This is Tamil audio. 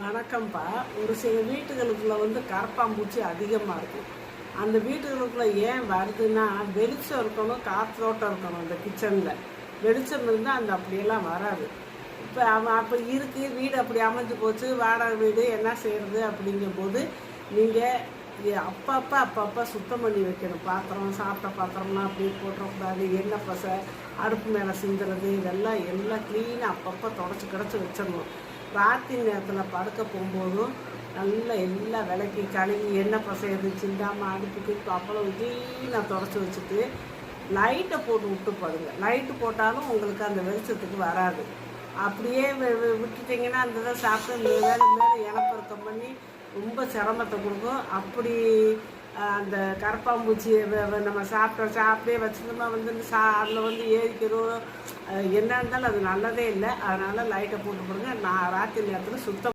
வணக்கம்ப்பா. ஒரு சில வீட்டுகளுக்குள்ள கரப்பான்பூச்சி அதிகமாக இருக்கும். அந்த வீட்டுகளுக்குள்ள ஏன் வருதுன்னா, வெளிச்சம் இருக்கணும், காற்றோட்டம் இருக்கணும். அந்த கிச்சனில் வெளிச்சம் இருந்தால் அப்படியெல்லாம் வராது. இப்போ அவன் அப்போ இருக்குது, வீடு அப்படி அமைஞ்சு போச்சு, வாடகை வீடு, என்ன செய்கிறது அப்படிங்கும்போது நீங்கள் அப்பப்போ சுத்தம் பண்ணி வைக்கணும். பாத்திரம், சாப்பிட்ட பாத்திரம்லாம் அப்படியே போட்டுறக்கூடாது. எண்ணெய் பசை அடுப்பு மேலே சிந்துறது, எல்லாம் க்ளீனாக அப்பப்போ தொடச்சி வச்சிடணும். ராத்திரி நேரத்தில் படுக்க போகும்போதும் நல்லா எல்லாம் விளக்கி கழுவி எண்ணெய் பசை எது சிந்தாமல் அடுப்புக்கு அவ்வளோ க்ளீனாக தொடச்சி வச்சுட்டு லைட்டை போட்டு விட்டு படுங்க. லைட்டு போட்டாலும் உங்களுக்கு அந்த வெளிச்சத்துக்கு வராது. அப்படியே விட்டுட்டிங்கன்னா அந்த இதை சாப்பிட்டு மேலே இனப்பெருக்கம் பண்ணி ரொம்ப சிரமத்தை கொடுக்கும். அப்படி அந்த கரப்பாம்பூச்சி நம்ம சாப்பிட்டே வச்சுருந்தோமா அதில் ஏறிக்கிறோம். என்ன இருந்தாலும் அது நல்லதே இல்லை. அதனால் லைட்டை போட்டு போடுங்க. நான் ராத்திரி நேரத்தில் சுத்தம்